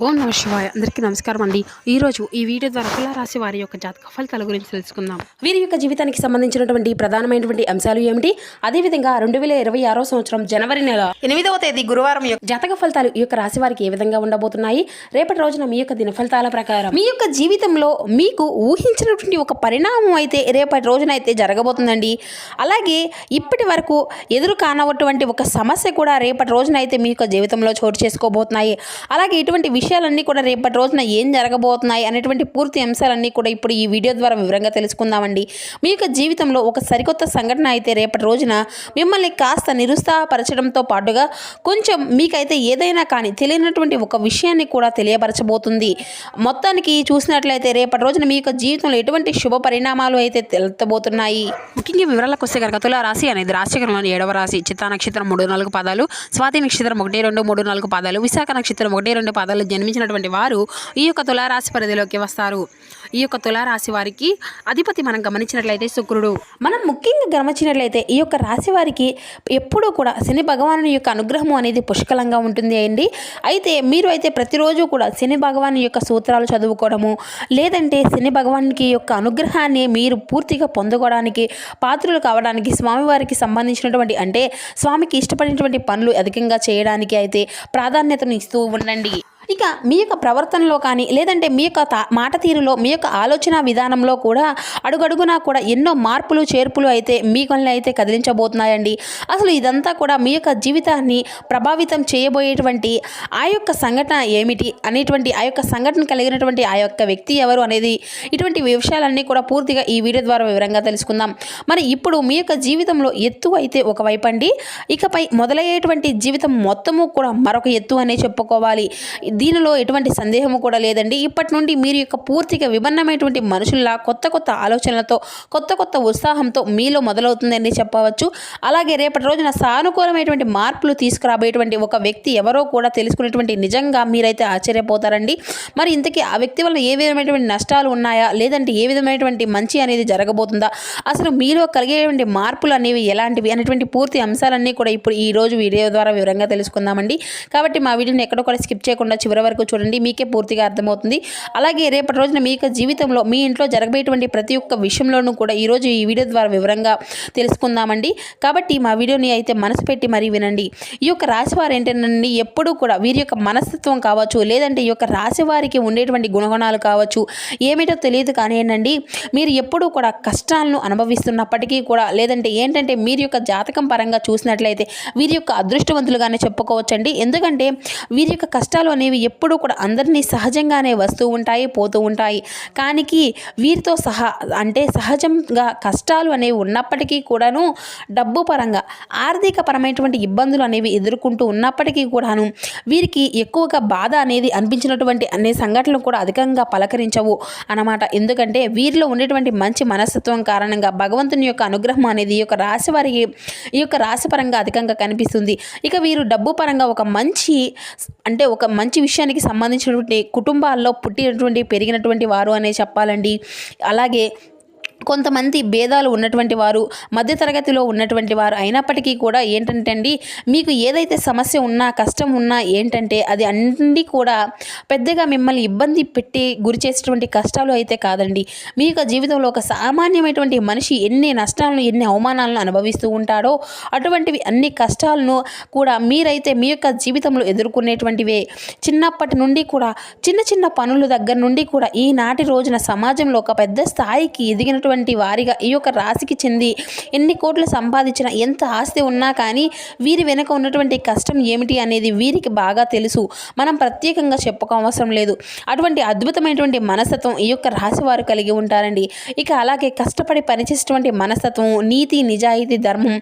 ఓం నమ శివాయ. అందరికీ నమస్కారం అండి. ఈరోజు ఈ వీడియో ద్వారా తులారాశి వారి యొక్క జాతక ఫలితాల గురించి తెలుసుకుందాం. వీరి యొక్క జీవితానికి సంబంధించినటువంటి ప్రధానమైనటువంటి అంశాలు ఏమిటి, అదేవిధంగా 2026 సంవత్సరం జనవరి నెల 8వ తేదీ గురువారం యొక్క జాతక ఫలితాలు ఈ యొక్క రాశి వారికి ఏ విధంగా ఉండబోతున్నాయి, రేపటి రోజున మీ యొక్క దిన ఫలితాల ప్రకారం మీ యొక్క జీవితంలో మీకు ఊహించినటువంటి ఒక పరిణామం అయితే రేపటి రోజున అయితే జరగబోతుందండి. అలాగే ఇప్పటి వరకు ఎదురు కానటువంటి ఒక సమస్య కూడా రేపటి రోజున అయితే మీ యొక్క జీవితంలో చోటు చేసుకోబోతున్నాయి. అలాగే ఇటువంటి విషయాలన్నీ కూడా రేపటి రోజున ఏం జరగబోతున్నాయి అనేటువంటి పూర్తి అంశాలన్నీ కూడా ఇప్పుడు ఈ వీడియో ద్వారా వివరంగా తెలుసుకుందామండి. మీ యొక్క జీవితంలో ఒక సరికొత్త సంఘటన అయితే రేపటి రోజున మిమ్మల్ని కాస్త నిరుత్సాహపరచడంతో పాటుగా కొంచెం మీకైతే ఏదైనా కానీ తెలియనటువంటి ఒక విషయాన్ని కూడా తెలియపరచబోతుంది. మొత్తానికి చూసినట్లయితే రేపటి రోజున మీ యొక్క జీవితంలో ఎటువంటి శుభ పరిణామాలు అయితే తెలుతబోతున్నాయి. ముఖ్యంగా వివరాలకు వస్తే కనుక తుల రాశి అనేది రాశిచక్రంలోని 7వ రాశి. చిత్తా నక్షత్రం 3-4 పాదాలు, స్వాతి నక్షత్రం 1-2-3-4 పాదాలు, విశాఖ నక్షత్రం 1-2 పాదాలు జన్మించినటువంటి వారు ఈ యొక్క తులారాశి పరిధిలోకి వస్తారు. ఈ యొక్క తులారాశి వారికి అధిపతి మనం గమనించినట్లయితే శుక్రుడు. మనం ముఖ్యంగా గమనించినట్లయితే ఈ యొక్క రాశి వారికి ఎప్పుడూ కూడా శని భగవాను యొక్క అనుగ్రహం అనేది పుష్కలంగా ఉంటుంది అండి. అయితే మీరు అయితే ప్రతిరోజు కూడా శని భగవాను యొక్క సూత్రాలు చదువుకోవడము, లేదంటే శని భగవానికి యొక్క అనుగ్రహాన్ని మీరు పూర్తిగా పొందుకోవడానికి, పాత్రలు కావడానికి, స్వామివారికి సంబంధించినటువంటి అంటే స్వామికి ఇష్టపడినటువంటి పనులు అధికంగా చేయడానికి అయితే ప్రాధాన్యతను ఇస్తూ ఉండండి. ఇక మీ యొక్క ప్రవర్తనలో కానీ, లేదంటే మీ యొక్క మాట తీరులో, మీ యొక్క ఆలోచన విధానంలో కూడా అడుగడుగునా కూడా ఎన్నో మార్పులు చేర్పులు అయితే మీకల్ని అయితే కదిలించబోతున్నాయండి. అసలు ఇదంతా కూడా మీ యొక్క జీవితాన్ని ప్రభావితం చేయబోయేటువంటి ఆ యొక్క సంఘటన ఏమిటి అనేటువంటి, ఆ యొక్క సంఘటన కలిగినటువంటి ఆ యొక్క వ్యక్తి ఎవరు అనేది, ఇటువంటి విషయాలన్నీ కూడా పూర్తిగా ఈ వీడియో ద్వారా వివరంగా తెలుసుకుందాం. మరి ఇప్పుడు మీ యొక్క జీవితంలో ఎత్తు అయితే ఒకవైపు అండి, ఇకపై మొదలయ్యేటువంటి జీవితం మొత్తము కూడా మరొక ఎత్తు అనే చెప్పుకోవాలి. దీనిలో ఎటువంటి సందేహము కూడా లేదండి. ఇప్పటి నుండి మీరు యొక్క పూర్తిగా విభిన్నమైనటువంటి మనుషుల్లా కొత్త కొత్త ఆలోచనలతో, కొత్త కొత్త ఉత్సాహంతో మీలో మొదలవుతుందని చెప్పవచ్చు. అలాగే రేపటి రోజున సానుకూలమైనటువంటి మార్పులు తీసుకురాబోయేటువంటి ఒక వ్యక్తి ఎవరో కూడా తెలుసుకునేటువంటి నిజంగా మీరైతే ఆశ్చర్యపోతారండి. మరి ఇంతకీ ఆ వ్యక్తి వల్ల ఏ విధమైనటువంటి నష్టాలు ఉన్నాయా, లేదంటే ఏ విధమైనటువంటి మంచి అనేది జరగబోతుందా, అసలు మీలో కలిగేటువంటి మార్పులు అనేవి ఎలాంటివి అనేటువంటి పూర్తి అంశాలన్నీ కూడా ఇప్పుడు ఈ రోజు వీడియో ద్వారా వివరంగా తెలుసుకుందామండి. కాబట్టి మా వీడియోని ఎక్కడో కూడా స్కిప్ చేయకుండా చివరి వరకు చూడండి, మీకే పూర్తిగా అర్థమవుతుంది. అలాగే రేపటి రోజున మీ యొక్క జీవితంలో మీ ఇంట్లో జరగబోయేటువంటి ప్రతి ఒక్క విషయంలోనూ కూడా ఈరోజు ఈ వీడియో ద్వారా వివరంగా తెలుసుకుందామండి. కాబట్టి మా వీడియోని అయితే మనసు పెట్టి మరీ వినండి. ఈ యొక్క రాశి వారు ఏంటంటే ఎప్పుడూ కూడా వీరి యొక్క మనస్తత్వం కావచ్చు, లేదంటే ఈ యొక్క రాశి వారికి ఉండేటువంటి గుణగణాలు కావచ్చు, ఏమిటో తెలియదు కానీ ఏంటండి, మీరు ఎప్పుడూ కూడా కష్టాలను అనుభవిస్తున్నప్పటికీ కూడా, లేదంటే ఏంటంటే మీరు యొక్క జాతకం పరంగా చూసినట్లయితే వీరి యొక్క అదృష్టవంతులుగానే చెప్పుకోవచ్చండి. ఎందుకంటే వీరి యొక్క కష్టాలు అనేవి ఎప్పుడూ కూడా అందరినీ సహజంగానే వస్తూ ఉంటాయి, పోతూ ఉంటాయి. కానీ వీరితో అంటే సహజంగా కష్టాలు అనేవి ఉన్నప్పటికీ కూడాను, డబ్బు పరంగా ఆర్థిక పరమైనటువంటి ఇబ్బందులు అనేవి ఎదుర్కొంటూ ఉన్నప్పటికీ కూడాను వీరికి ఎక్కువగా బాధ అనేది అనిపించినటువంటి అనే సంఘటనలు కూడా అధికంగా పలకరించవు అన్నమాట. ఎందుకంటే వీరిలో ఉండేటువంటి మంచి మనస్తత్వం కారణంగా భగవంతుని యొక్క అనుగ్రహం అనేది ఈ యొక్క రాశి వారికి, ఈ యొక్క రాశి పరంగా అధికంగా కనిపిస్తుంది. ఇక వీరు డబ్బు పరంగా ఒక మంచి విషయానికి సంబంధించినటువంటి కుటుంబాల్లో పుట్టినటువంటి, పెరిగినటువంటి వారు అనే చెప్పాలండి. అలాగే కొంతమంది భేదాలు ఉన్నటువంటి వారు, మధ్యతరగతిలో ఉన్నటువంటి వారు అయినప్పటికీ కూడా ఏంటంటే అండి, మీకు ఏదైతే సమస్య ఉన్నా, కష్టం ఉన్నా ఏంటంటే అది అన్నీ కూడా పెద్దగా మిమ్మల్ని ఇబ్బంది పెట్టి గురి చేసేటువంటి కష్టాలు అయితే కాదండి. మీ యొక్క జీవితంలో ఒక సామాన్యమైనటువంటి మనిషి ఎన్ని నష్టాలను, ఎన్ని అవమానాలను అనుభవిస్తూ ఉంటాడో అటువంటివి అన్ని కష్టాలను కూడా మీరైతే మీ యొక్క జీవితంలో ఎదుర్కొనేటువంటివే. చిన్నప్పటి నుండి కూడా చిన్న చిన్న పనుల దగ్గర నుండి కూడా ఈనాటి రోజున సమాజంలో ఒక పెద్ద స్థాయికి ఎదిగినటువంటి వారిగా ఈ యొక్క రాశికి చెంది ఎన్ని కోట్లు సంపాదించినా, ఎంత ఆస్తి ఉన్నా కానీ వీరి వెనుక ఉన్నటువంటి కష్టం ఏమిటి అనేది వీరికి బాగా తెలుసు. మనం ప్రత్యేకంగా చెప్పుకోవసరం లేదు. అటువంటి అద్భుతమైనటువంటి మనస్తత్వం ఈ యొక్క రాశి వారు కలిగి ఉంటారండి. ఇక అలాగే కష్టపడి పనిచేసేటువంటి మనస్తత్వం, నీతి, నిజాయితీ, ధర్మం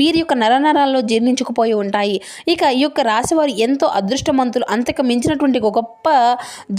వీరి యొక్క నరనరాల్లో జీర్ణించుకుపోయి ఉంటాయి. ఇక ఈ యొక్క రాశి వారు ఎంతో అదృష్టవంతులు, అంతకు మించినటువంటి గొప్ప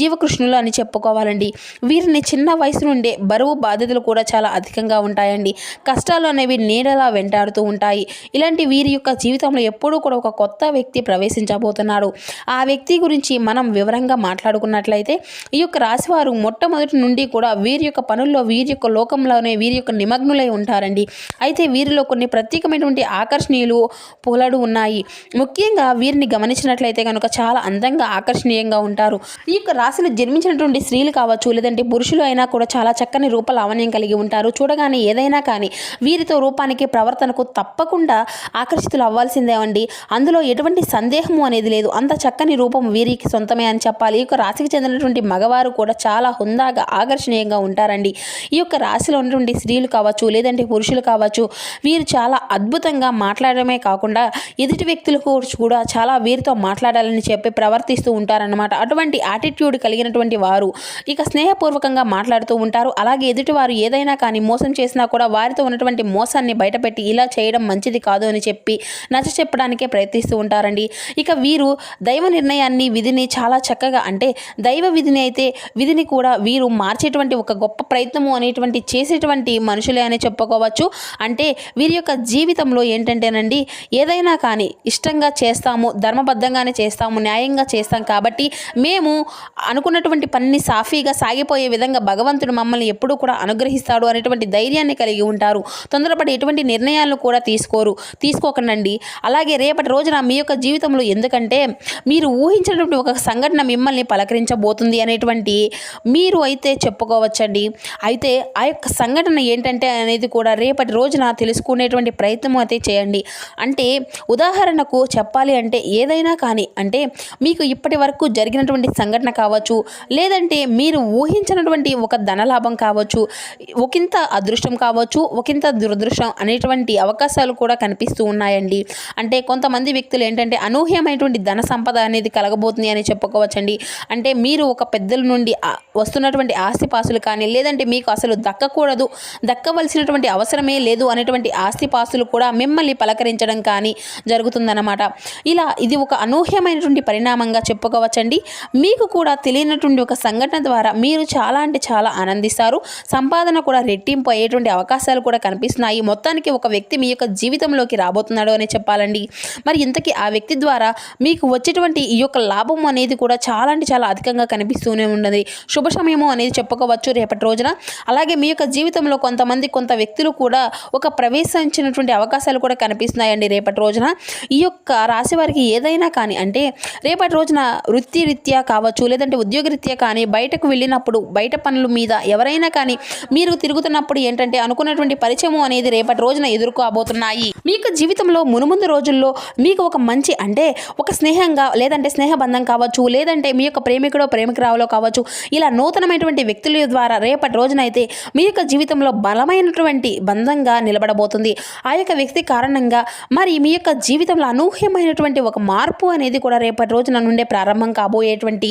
జీవకృష్ణులు అని చెప్పుకోవాలండి. వీరిని చిన్న వయసు నుండే బరువు బాధ్యతలు కూడా చాలా అధికంగా ఉంటాయండి. కష్టాలు అనేవి నీడలా వెంటాడుతూ ఉంటాయి. ఇలాంటి వీరి యొక్క జీవితంలో ఎప్పుడూ కూడా ఒక కొత్త వ్యక్తి ప్రవేశించబోతున్నారు. ఆ వ్యక్తి గురించి మనం వివరంగా మాట్లాడుకున్నట్లయితే ఈ యొక్క రాశివారు మొట్టమొదటి నుండి కూడా వీరి యొక్క పనుల్లో వీరి యొక్క లోకంలోనే వీరి యొక్క నిమగ్నులై ఉంటారండి. అయితే వీరిలో కొన్ని ప్రత్యేకమైనటువంటి ఆకర్షణీయులు పోలాడు ఉన్నాయి. ముఖ్యంగా వీరిని గమనించినట్లయితే కనుక చాలా అందంగా ఆకర్షణీయంగా ఉంటారు. ఈ యొక్క రాశిలో జన్మించినటువంటి స్త్రీలు కావచ్చు లేదంటే పురుషులు అయినా కూడా చాలా చక్కని రూప లావణ్యం కలిగి ఉంటారు. చూడగానే ఏదైనా కానీ వీరితో రూపానికి ప్రవర్తనకు తప్పకుండా ఆకర్షితులు అవ్వాల్సిందే అండి. అందులో ఎటువంటి సందేహము అనేది లేదు. అంత చక్కని రూపం వీరికి సొంతమే అని చెప్పాలి. ఈ యొక్క రాశికి చెందినటువంటి మగవారు కూడా చాలా హుందాగా ఆకర్షణీయంగా ఉంటారండి. ఈ యొక్క రాశిలో ఉన్నటువంటి స్త్రీలు కావచ్చు లేదంటే పురుషులు కావచ్చు వీరు చాలా అద్భుతంగా మాట్లాడమే కాకుండా ఎదుటి వ్యక్తులకు కూడా చాలా వీరితో మాట్లాడాలని చెప్పి ప్రవర్తిస్తూ ఉంటారన్నమాట. అటువంటి యాటిట్యూడ్ కలిగినటువంటి వారు ఇక స్నేహపూర్వకంగా మాట్లాడుతూ ఉంటారు. అలాగే ఎదుటి వారు ఏదైనా కానీ మోసం చేసినా కూడా వారితో ఉన్నటువంటి మోసాన్ని బయటపెట్టి ఇలా చేయడం మంచిది కాదు అని చెప్పి నచ్చ చెప్పడానికే ప్రయత్నిస్తూ ఉంటారండి. ఇక వీరు దైవ నిర్ణయాన్ని విధిని చాలా చక్కగా అంటే దైవ విధిని అయితే విధిని కూడా వీరు మార్చేటువంటి ఒక గొప్ప ప్రయత్నము అనేటువంటి చేసేటువంటి మనుషులే అని చెప్పుకోవచ్చు. అంటే వీరి యొక్క జీవితంలో ఏంటంటేనండి ఏదైనా కానీ ఇష్టంగా చేస్తాము, ధర్మబద్ధంగానే చేస్తాము, న్యాయంగా చేస్తాం కాబట్టి మేము అనుకున్నటువంటి పనిని సాఫీగా సాగిపోయే విధంగా భగవంతుడు మమ్మల్ని ఎప్పుడూ కూడా అనుగ్రహిస్తాడు అనేటువంటి ధైర్యాన్ని కలిగి ఉంటారు. తొందరపడి ఎటువంటి నిర్ణయాలను కూడా తీసుకోకండి. అలాగే రేపటి రోజున మీ యొక్క జీవితంలో ఎందుకంటే మీరు ఊహించినటువంటి ఒక సంఘటన మిమ్మల్ని పలకరించబోతుంది అనేటువంటి మీరు అయితే చెప్పుకోవచ్చండి. అయితే ఆ యొక్క సంఘటన ఏంటంటే అనేది కూడా రేపటి రోజున తెలుసుకునేటువంటి ప్రయత్నం అయితే చేయండి. అంటే ఉదాహరణకు చెప్పాలి అంటే ఏదైనా కానీ అంటే మీకు ఇప్పటి వరకు జరిగినటువంటి సంఘటన కావచ్చు లేదంటే మీరు ఊహించినటువంటి ఒక ధనలాభం కావచ్చు, ఒకంత అదృష్టం కావచ్చు, ఒకంత దురదృష్టం అనేటువంటి అవకాశాలు కూడా కనిపిస్తూ ఉన్నాయండి. అంటే కొంతమంది వ్యక్తులు ఏంటంటే అనూహ్యమైనటువంటి ధన సంపద అనేది కలగబోతుంది అని చెప్పుకోవచ్చండి. అంటే మీరు ఒక పెద్దల నుండి వస్తున్నటువంటి ఆస్తిపాస్తులు కానీ లేదంటే మీకు అసలు దక్కవలసినటువంటి అవసరమే లేదు అనేటువంటి ఆస్తిపాస్తులు కూడా మిమ్మల్ని పలకరించడం కానీ జరుగుతుందన్నమాట. ఇలా ఇది ఒక అనూహ్యమైనటువంటి పరిణామంగా చెప్పుకోవచ్చండి. మీకు కూడా తెలియనటువంటి ఒక సంఘటన ద్వారా మీరు చాలా అంటే చాలా ఆనందిస్తారు. సంపాదన కూడా రెట్టింపు అయ్యేటువంటి అవకాశాలు కూడా కనిపిస్తున్నాయి. మొత్తానికి ఒక వ్యక్తి మీ యొక్క జీవితంలోకి రాబోతున్నాడు అని చెప్పాలండి. మరి ఇంతకీ ఆ వ్యక్తి ద్వారా మీకు వచ్చేటువంటి ఈ యొక్క లాభం అనేది కూడా చాలా అంటే చాలా అధికంగా కనిపిస్తూనే ఉన్నది. శుభ సమయము అనేది చెప్పుకోవచ్చు రేపటి రోజున. అలాగే మీ యొక్క జీవితంలో కొంత వ్యక్తులు కూడా ఒక ప్రవేశించినటువంటి అవకాశాలు కూడా కనిపిస్తున్నాయండి రేపటి రోజున. ఈ యొక్క రాశి వారికి ఏదైనా కానీ అంటే రేపటి రోజున వృత్తిరీత్యా కావచ్చు లేదంటే ఉద్యోగరీత్యా కానీ బయటకు వెళ్ళినప్పుడు బయట పనుల మీద ఎవరైనా కానీ మీరు తిరుగుతున్నప్పుడు ఏంటంటే అనుకున్నటువంటి పరిచయం అనేది రేపటి రోజున ఎదుర్కోబోతున్నాయి. మీ యొక్క జీవితంలో మునుముందు రోజుల్లో మీకు ఒక మంచి అంటే ఒక స్నేహంగా లేదంటే స్నేహబంధం కావచ్చు లేదంటే మీ యొక్క ప్రేమికురాలో కావచ్చు ఇలా నూతనమైనటువంటి వ్యక్తుల ద్వారా రేపటి రోజున అయితే మీ యొక్క జీవితంలో బలమైనటువంటి బంధంగా నిలబడబోతుంది. ఆ యొక్క వ్యక్తి కారణంగా మరి మీ యొక్క జీవితంలో అనూహ్యమైనటువంటి ఒక మార్పు అనేది కూడా రేపటి రోజున నుండే ప్రారంభం కాబోయేటువంటి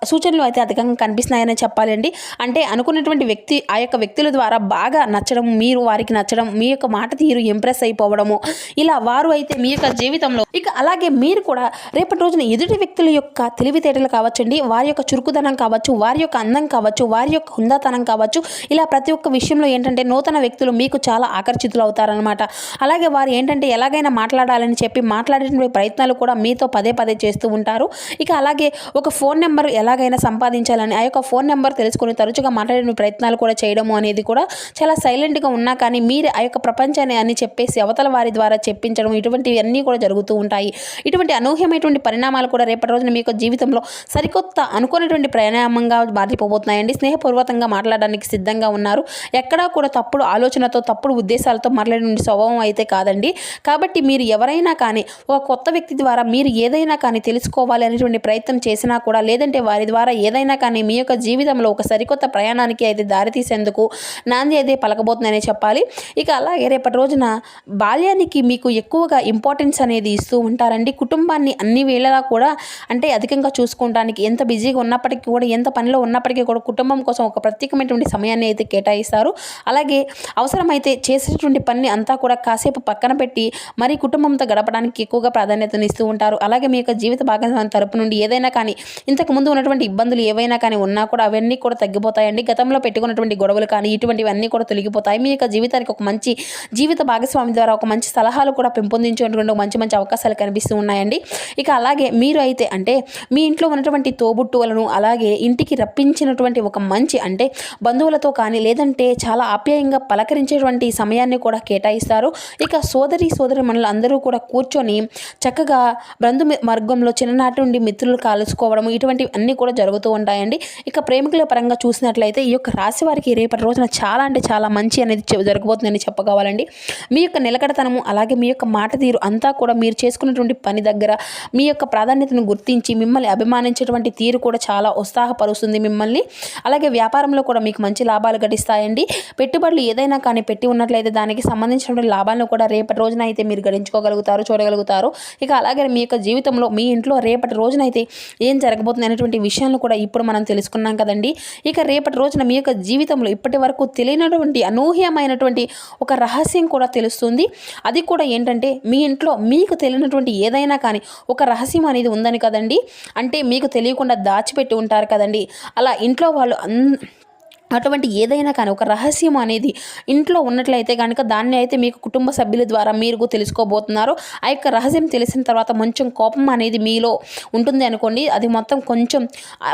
సూచనలు అయితే అధికంగా కనిపిస్తున్నాయని చెప్పాలండి. అంటే అనుకున్నటువంటి వ్యక్తి ఆ యొక్క వ్యక్తుల ద్వారా బాగా నచ్చడం, మీరు వారికి నచ్చడం, మీ యొక్క మాట తీరు ఇంప్రెస్ అయిపోవడము ఇలా వారు అయితే మీ యొక్క జీవితంలో ఇక అలాగే మీరు కూడా రేపటి రోజున ఎదుటి వ్యక్తుల యొక్క తెలివితేటలు కావచ్చండి, వారి యొక్క చురుకుదనం కావచ్చు, వారి యొక్క అందం కావచ్చు, వారి యొక్క హుందాతనం కావచ్చు, ఇలా ప్రతి ఒక్క విషయంలో ఏంటంటే నూతన వ్యక్తులు మీకు చాలా ఆకర్షితులు అవుతారనమాట. అలాగే వారు ఏంటంటే ఎలాగైనా మాట్లాడాలని చెప్పి మాట్లాడేటువంటి ప్రయత్నాలు కూడా మీతో పదే చేస్తూ ఉంటారు. ఇక అలాగే ఒక ఫోన్ నెంబర్ ఎలాగైనా సంపాదించాలని ఆ యొక్క ఫోన్ నెంబర్ తెలుసుకొని తరచుగా మాట్లాడే ప్రయత్నాలు కూడా చేయడము అనేది కూడా చాలా సైలెంట్గా ఉన్నా కానీ మీరు ఆ యొక్క ప్రపంచాన్ని అని చెప్పేసి అవతల వారి ద్వారా చెప్పించడం ఇటువంటివి అన్నీ కూడా జరుగుతూ ఉంటాయి. ఇటువంటి అనూహ్యమైనటువంటి పరిణామాలు కూడా రేపటి రోజున మీ యొక్క జీవితంలో సరికొత్త అనుకునేటువంటి పరిణామంగా మారిపోబోతున్నాయండి. స్నేహపూర్వకంగా మాట్లాడడానికి సిద్ధంగా ఉన్నారు. ఎక్కడా కూడా తప్పుడు ఆలోచనతో తప్పుడు ఉద్దేశాలతో మాట్లాడే స్వభావం అయితే కాదండి. కాబట్టి మీరు ఎవరైనా కానీ ఒక కొత్త వ్యక్తి ద్వారా మీరు ఏదైనా కానీ తెలుసుకోవాలి అనేటువంటి ప్రయత్నం చేసినా కూడా లేదంటే వారి ద్వారా ఏదైనా కానీ మీ యొక్క జీవితంలో ఒక సరికొత్త ప్రయాణానికి అయితే దారితీసేందుకు నాంది అయితే పలకబోతుందనే చెప్పాలి. ఇక అలాగే రేపటి రోజున బాల్యానికి మీకు ఎక్కువగా ఇంపార్టెన్స్ అనేది ఇస్తూ ఉంటారండి. కుటుంబాన్ని అన్ని వేళలా కూడా అంటే అధికంగా చూసుకోవడానికి ఎంత బిజీగా ఉన్నప్పటికీ కూడా ఎంత పనిలో ఉన్నప్పటికీ కూడా కుటుంబం కోసం ఒక ప్రత్యేకమైనటువంటి సమయాన్ని అయితే కేటాయిస్తారు. అలాగే అవసరమైతే చేసేటువంటి పని అంతా కూడా కాసేపు పక్కన పెట్టి మరి కుటుంబంతో గడపడానికి ఎక్కువగా ప్రాధాన్యతను ఇస్తూ ఉంటారు. అలాగే మీ యొక్క జీవిత భాగస్వామి తరపు నుండి ఏదైనా కానీ ఇంతకు ముందు ఉన్నటువంటి ఇబ్బందులు ఏవైనా కానీ ఉన్నా కూడా అవన్నీ కూడా తగ్గిపోతాయండి. గతంలో పెట్టుకున్నటువంటి గొడవలు కానీ ఇటువంటివన్నీ కూడా తొలగిపోతాయి. మీ యొక్క జీవితానికి ఒక మంచి జీవిత భాగస్వామి ద్వారా ఒక మంచి సలహాలు కూడా పెంపొందించేటువంటి మంచి అవకాశాలు కనిపిస్తూ ఉన్నాయండి. ఇక అలాగే మీరు అయితే అంటే మీ ఇంట్లో ఉన్నటువంటి తోబుట్టువులను అలాగే ఇంటికి రప్పించినటువంటి ఒక మంచి అంటే బంధువులతో కానీ లేదంటే చాలా ఆప్యాయంగా పలకరించేటువంటి సమయాన్ని కూడా కేటాయిస్తారు. ఇక సోదరి మనలు అందరూ కూడా కూర్చొని చక్కగా మార్గంలో చిన్ననాటి నుండి మిత్రులు కలుసుకోవడం ఇటువంటివి అన్నీ కూడా జరుగుతూ ఉంటాయండి. ఇక ప్రేమికుల పరంగా చూసినట్లయితే ఈ యొక్క రాశి వారికి రేపటి రోజున చాలా అంటే చాలా మంచి అనేది జరగబోతుందని చెప్పగవాలండి. మీ యొక్క నిలకడతనము అలాగే మీ యొక్క మాట తీరు అంతా కూడా మీరు చేసుకున్నటువంటి పని దగ్గర మీ యొక్క ప్రాధాన్యతను గుర్తించి మిమ్మల్ని అభిమానించేటువంటి తీరు కూడా చాలా ఉత్సాహపరుస్తుంది మిమ్మల్ని. అలాగే వ్యాపారంలో కూడా మీకు మంచి లాభాలు గడిస్తాయండి. పెట్టుబడులు ఏదైనా కానీ పెట్టి ఉన్నట్లయితే దానికి సంబంధించినటువంటి లాభాలను కూడా రేపటి రోజున అయితే మీరు గడించుకోగలుగుతారు, చూడగలుగుతారు. ఇక అలాగే మీ యొక్క జీవితంలో మీ ఇంట్లో రేపటి రోజున అయితే ఏం జరగబోతుంది అనేటువంటి విషయాలను కూడా ఇప్పుడు మనం తెలుసుకున్నాం కదండి. ఇక రేపటి రోజున మీ యొక్క జీవితంలో ఇప్పటి వరకు తెలియనటువంటి అనూహ్యమైనటువంటి ఒక రహస్యం కూడా తెలుస్తుంది. అది కూడా ఏంటంటే మీ ఇంట్లో మీకు తెలియనటువంటి ఏదైనా కానీ ఒక రహస్యం అనేది ఉందని కదండి. అంటే మీకు తెలియకుండా దాచిపెట్టి ఉంటారు కదండి. అలా ఇంట్లో వాళ్ళు అటువంటి ఏదైనా కానీ ఒక రహస్యం అనేది ఇంట్లో ఉన్నట్లయితే కనుక దాన్ని అయితే మీకు కుటుంబ సభ్యుల ద్వారా మీరు తెలుసుకోబోతున్నారు. ఆ యొక్క రహస్యం తెలిసిన తర్వాత కొంచెం కోపం అనేది మీలో ఉంటుంది అనుకోండి. అది మొత్తం కొంచెం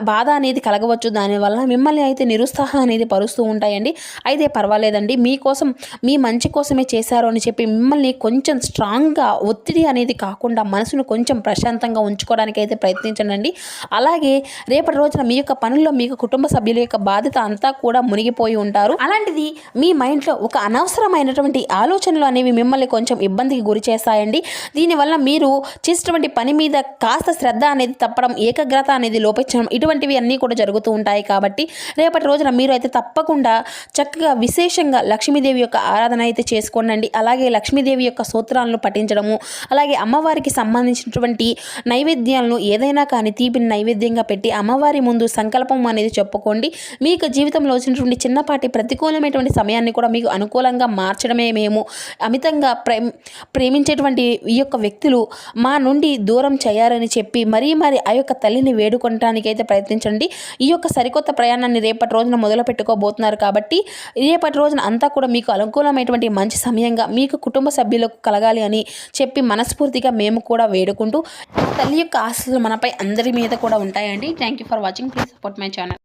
బాధ అనేది కలగవచ్చు. దానివల్ల మిమ్మల్ని అయితే నిరుత్సాహం అనేది పరుస్తూ ఉంటాయండి. అయితే పర్వాలేదండి, మీకోసం మీ మంచి కోసమే చేశారు అని చెప్పి మిమ్మల్ని కొంచెం స్ట్రాంగ్గా ఒత్తిడి అనేది కాకుండా మనసును కొంచెం ప్రశాంతంగా ఉంచుకోవడానికి అయితే ప్రయత్నించండి. అలాగే రేపటి రోజున మీ యొక్క పనుల్లో మీకు కుటుంబ సభ్యుల యొక్క బాధ్యత అంతా కూడా మునిగిపోయి ఉంటారు. అలాంటిది మీ మైండ్లో ఒక అనవసరమైనటువంటి ఆలోచనలు అనేవి మిమ్మల్ని కొంచెం ఇబ్బందికి గురి చేస్తాయండి. దీనివల్ల మీరు చేసేటువంటి పని మీద కాస్త శ్రద్ధ అనేది తప్పడం, ఏకాగ్రత అనేది లోపించడం ఇటువంటివి అన్నీ కూడా జరుగుతూ ఉంటాయి. కాబట్టి రేపటి రోజున మీరు అయితే తప్పకుండా చక్కగా విశేషంగా లక్ష్మీదేవి యొక్క ఆరాధన అయితే చేసుకోండి. అలాగే లక్ష్మీదేవి యొక్క స్తోత్రాలను పఠించడము, అలాగే అమ్మవారికి సంబంధించినటువంటి నైవేద్యాలను ఏదైనా కానీ తీపిని నైవేద్యంగా పెట్టి అమ్మవారి ముందు సంకల్పం అనేది చెప్పుకోండి. మీకు జీవితంలో వచ్చినటువంటి చిన్నపాటి ప్రతికూలమైనటువంటి సమయాన్ని కూడా మీకు అనుకూలంగా మార్చడమే మేము అమితంగా ప్రేమించేటువంటి ఈ యొక్క వ్యక్తులు మా నుండి దూరం చేయాలని చెప్పి మరీ ఆ యొక్క తల్లిని వేడుకోవడానికి అయితే ప్రయత్నించండి. ఈ యొక్క సరికొత్త ప్రయాణాన్ని రేపటి రోజున మొదలు పెట్టుకోబోతున్నారు. కాబట్టి రేపటి రోజున అంతా కూడా మీకు అనుకూలమైనటువంటి మంచి సమయంగా మీకు కుటుంబ సభ్యులకు కలగాలి అని చెప్పి మనస్ఫూర్తిగా మేము కూడా వేడుకుంటూ తల్లి యొక్క ఆశీస్సులు మనపై అందరి మీద కూడా ఉంటాయండి. Thank you for watching. Please support my channel.